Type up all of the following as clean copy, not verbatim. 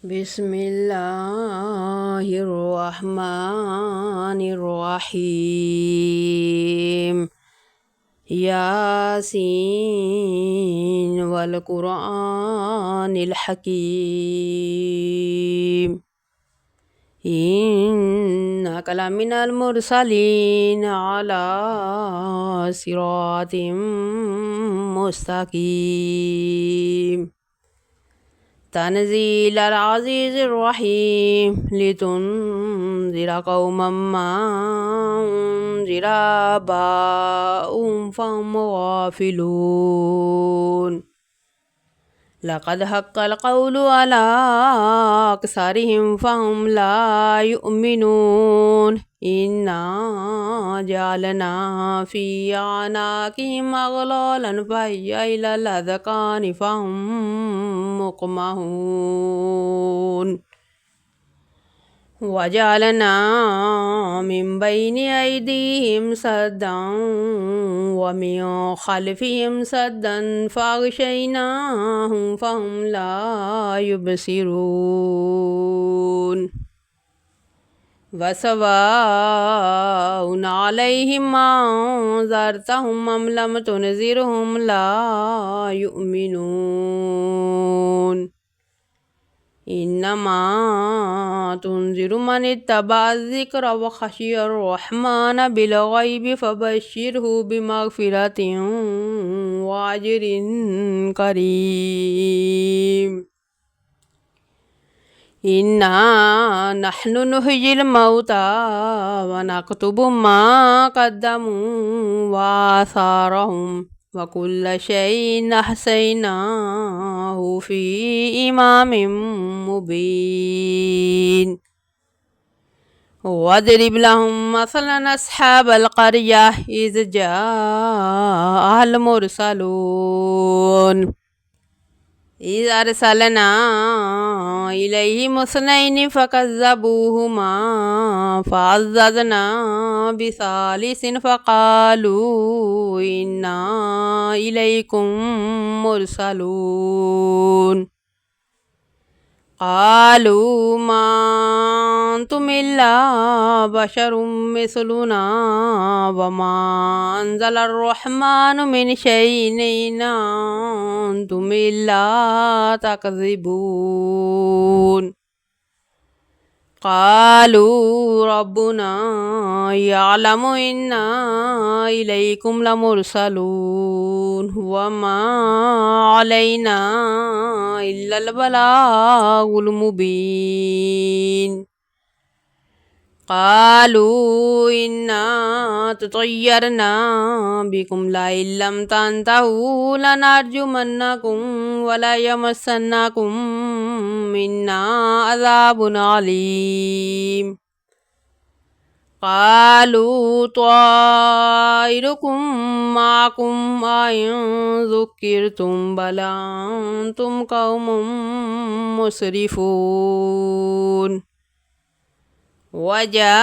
بسم الله الرحمن الرحيم ياسين والقرآن الحكيم إنك لمن المرسلين على صراط مستقيم تنزيل العزيز الرحيم لتنذر قوما ما أنذر آباؤهم فهم غافلون لقد حق القول على أكثرهم فهم لا يؤمنون إنا جعلنا في أعناقهم أغلالا فهي إلى الأذقان فهم مقمحون وجعلنا من بين أيديهم سدا ومن خلفهم سدا فأغشيناهم فهم لا يبصرون وسواء عليهم أنذرتهم أم لم تنذرهم لا يؤمنون إنما تنذر من اتبع الذكر وخشي الرحمن بالغيب فبشره بمغفرة وأجر كريم إنا نحن نحيي الموتى ونكتب ما قدموا وآثارهم وكل شيء أحصيناه في إمام مبين واضرب لهم مثلا أصحاب القرية إذ جاءها المرسلون إذ أرسلنا إليهم اثنين فكذبوهما فعززنا بثالث فقالوا إنا إليكم مرسلون قالوا ما أنتم إلا بشر مثلنا وما أنزل الرحمن من شيء إن أنتم إلا تكذبون قالوا ربنا يعلم إنا إليكم لمرسلون وما علينا إلا البلاغ المبين قالوا إنا تطيرنا بكم لئن لم تنتهوا لنرجمنكم ولا يمسنكم منا عذاب عليم قالوا طائركم معكم أئن ذكرتم بل أنتم قوم مسرفون وجاء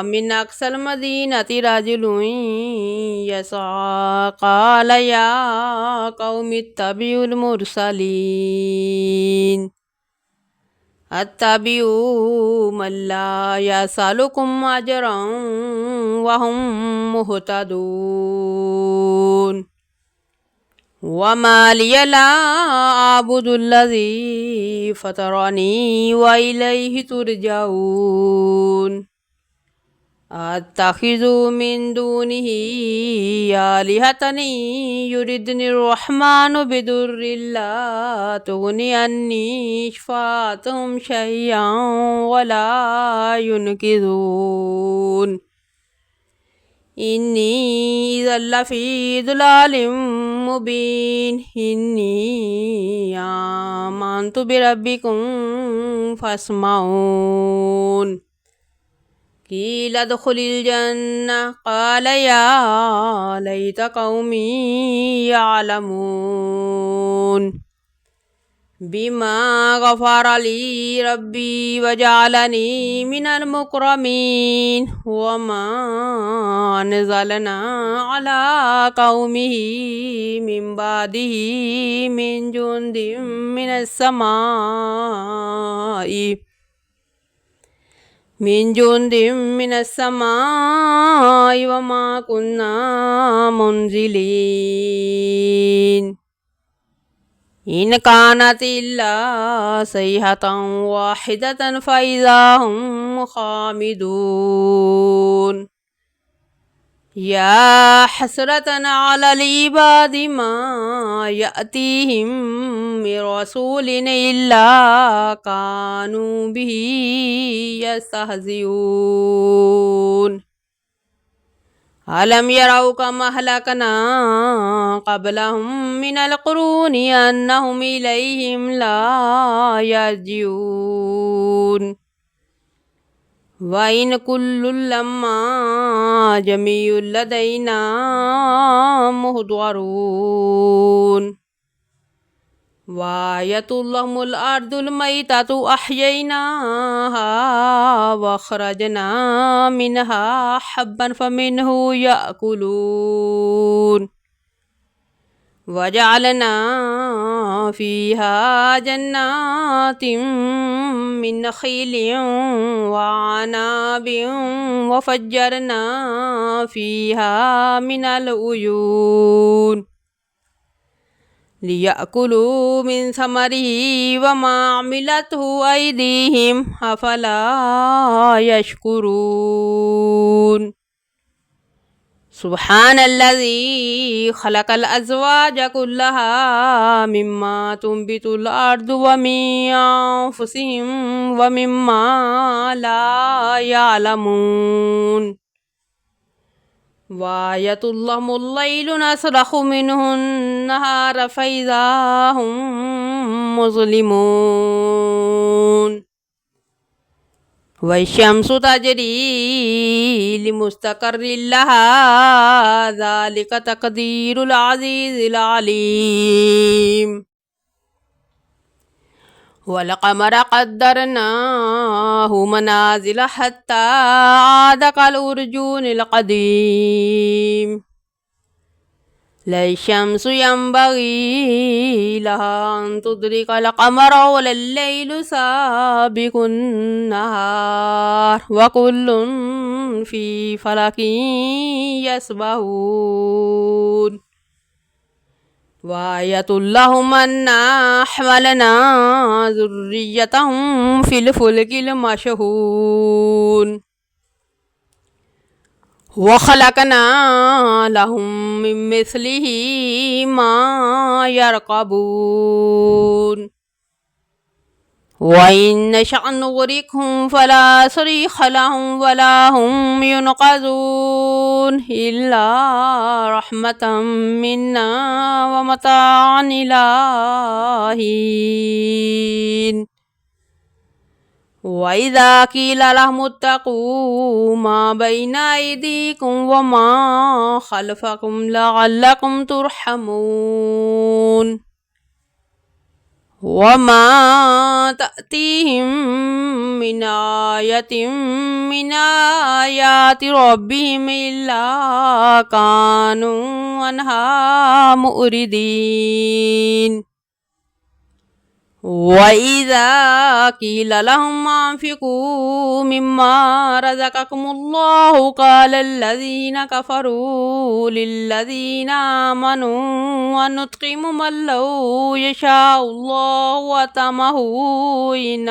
من أقصى المدينة رجل يسعى قال يا قوم اتبعوا المرسلين اتبعوا من لا يسألكم أجرا وهم مهتدون وما لي لا أعبد الذي فطرني وإليه ترجعون أتخذ من دونه آلهة يردني الرحمن بضر لا تغني عني شفاعتهم شيئا ولا ينقذون إني إذا لفي ضلال مبين إني آمنت بربكم فاسمعون قيل ادخل الجنة قال يا ليت قومي يعلمون بما غفر لي ربي وجعلني من المكرمين وما نزلنا على قومه من بعده من جند من السماء وما كنا منزلين إن كانت إلا صيحة واحدة فإذا هم خامدون يا حسرة على العباد ما يأتيهم من رسول إلا كانوا به يستهزئون ألم يروا كما أهلكنا قبلهم من القرون أنهم إليهم لا يرجعون وإن كل لما جميع لدينا محضرون وآية لهم الأرض الميتة أحييناها وأخرجنا منها حبا فمنه يأكلون وجعلنا فيها جنات من نخيل وعناب وفجرنا فيها من العيون ليأكلوا من ثمره وما عملته أيديهم أفلا يشكرون سبحان الذي خلق الأزواج كلها مما تنبت الأرض ومن أنفسهم ومما لا يعلمون وآية لهم الليل نسلخ منه النهار فإذا هم مظلمون والشمس تجري لمستقر لها ذلك تقدير العزيز العليم والقمر قدرناه منازل حتى عاد كالأرجون القديم لا الشمس ينبغي لها أن تدرك القمر ولا الليل سابق النهار وكل في فلك يسبحون وآية لهم أنا حملنا ذريتهم في الفلك المشحون وخلقنا لهم من مثله ما يركبون وإن نشأ نغرقهم فلا صريخ لهم ولا هم ينقذون إلا رحمة منا ومتاعا إلى حين وإذا قيل لهم اتقوا ما بين أيديكم وما خلفكم لعلكم ترحمون وما تأتيهم من آية من آيات ربهم إلا كانوا عنها مؤردين وإذا قيل لهم أنفقوا مما رزقكم الله قال الذين كفروا للذين آمنوا ونطعم من لو يشاء الله وطعمه إن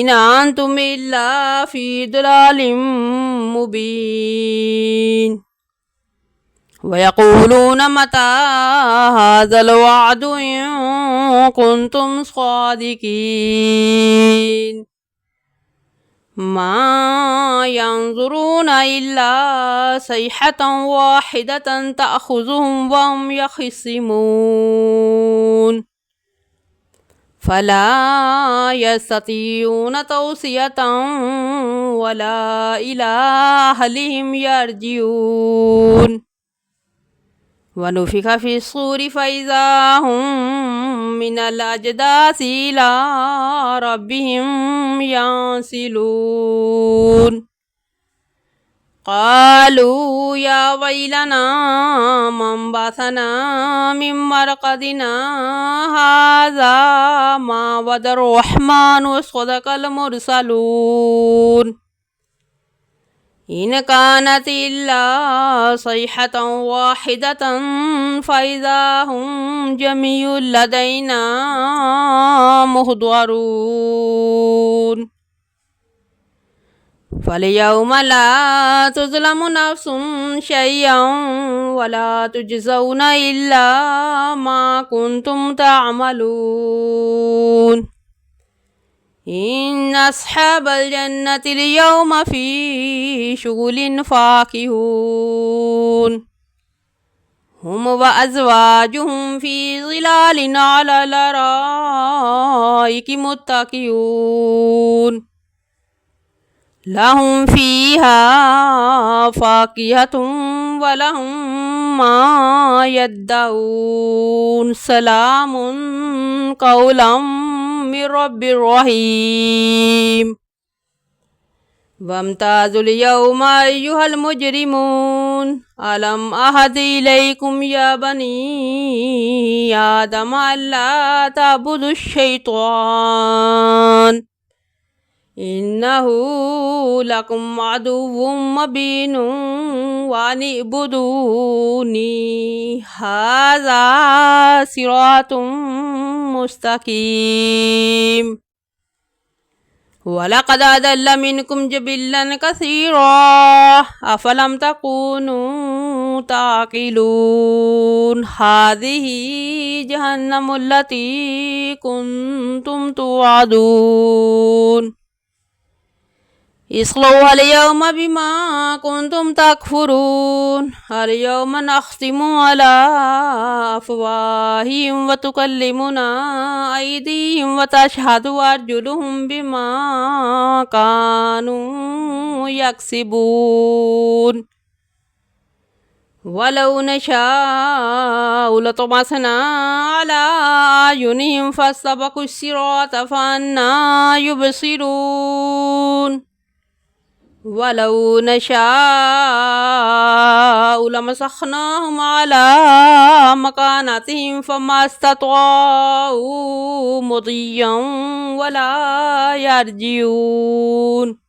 أنتم إلا في ضلال مبين ويقولون متى هذا الوعد إن كنتم صادقين ما ينظرون إلا صيحة واحدة تأخذهم وهم يخصمون فلا يستطيعون توصية ولا إلى أهلهم يرجعون ونفخ في الصور فإذا هم من الأجداث إلى ربهم ينسلون قالوا يا ويلنا من بعثنا من مرقدنا هذا ما وعد الرحمن وصدق المرسلون إن كانت إلا صيحة واحدة فإذا هم جميع لدينا محضرون فاليوم لا تظلم نفس شيئا ولا تجزون إلا ما كنتم تعملون إن أصحاب الجنة اليوم في شغل فاكهون هم وأزواجهم في ظلال على الأرائك متكئون لهم فيها فاكهة ولهم ما يدعون سلام قولا من رب رحيم وامتازوا اليوم أيها المجرمون ألم أعهد إليكم يا بني آدم ألا تعبدوا الشيطان إنه لكم عدو مبين وأن اعبدوني هذا صراط مستقيم ولقد أضل منكم جبلا كثيرا أفلم تكونوا تعقلون هذه جهنم التي كنتم توعدون اصلوها اليوم بما كنتم تكفرون اليوم نختم على أفواههم وتكلمنا أيديهم وتشهد أرجلهم بما كانوا يكسبون ولو نشاء لطمسنا على أعينهم فاستبقوا الصراط فأنى يبصرون ولو نشاء لمسخناهم على مكانتهم فما استطاعوا مضيا ولا يرجعون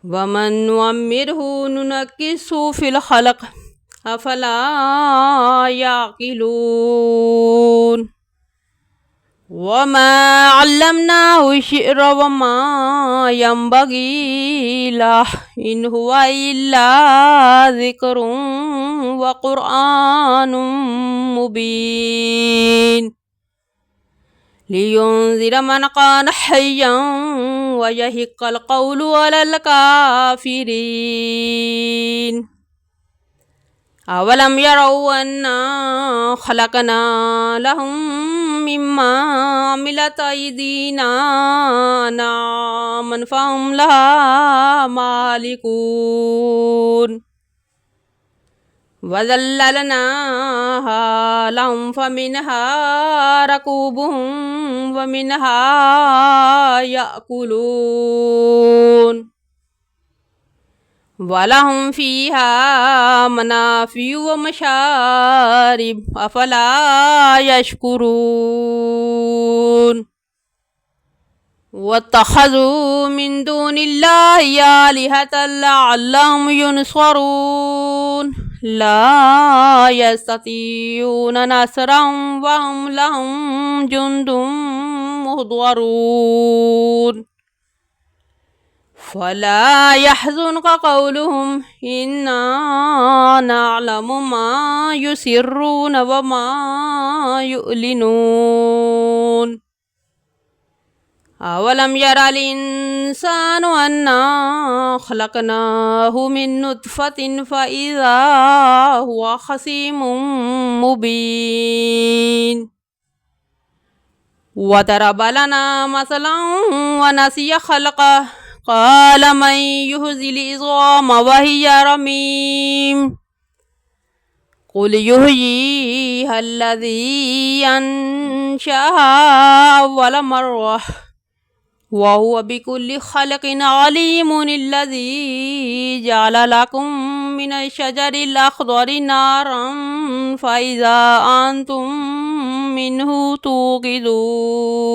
ومن نعمره ننكسه في الخلق أفلا يعقلون وما علمناه الشعر وما ينبغي له إن هو إلا ذكر وقرآن مبين لينذر من كان حيا ويحق القول على الكافرين أولم يروا أنا خلقنا لهم مما عملت أيدينا أنعاما فهم لها مالكون وذللناها لهم فمنها ركوبهم ومنها يأكلون ولهم فيها منافع ومشارب أفلا يشكرون واتخذوا من دون الله آلهة لعلهم ينصرون لا يستطيعون نصرا وهم لهم جند محضرون فلا يحزنك قولهم إنا نعلم ما يسرون وما يعلنون أولم ير الإنسان أنا خلقناه من نطفة فإذا هو خصيم مبين وضرب لنا مثلا ونسي خلقه قال من يحيي العظام وهي رميم قل يحييها الذي أنشأها أول مرة وهو بكل خلق عليم الذي جعل لكم من الشجر الأخضر نارا فإذا أنتم منه توقدون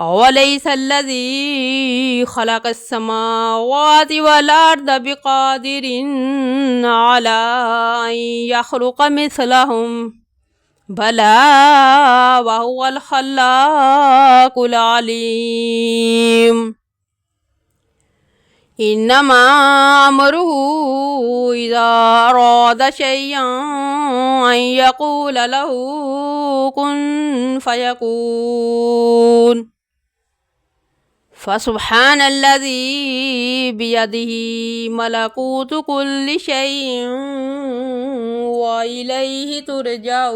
أوليس الذي خلق السماوات والأرض بقادر على أن يخلق مثلهم بلى وهو الخلاق العليم إنما أمره إذا أراد شيئا أن يقول له كن فيكون فسبحان الذي بيده ملكوت كل شيء وإليه ترجعون.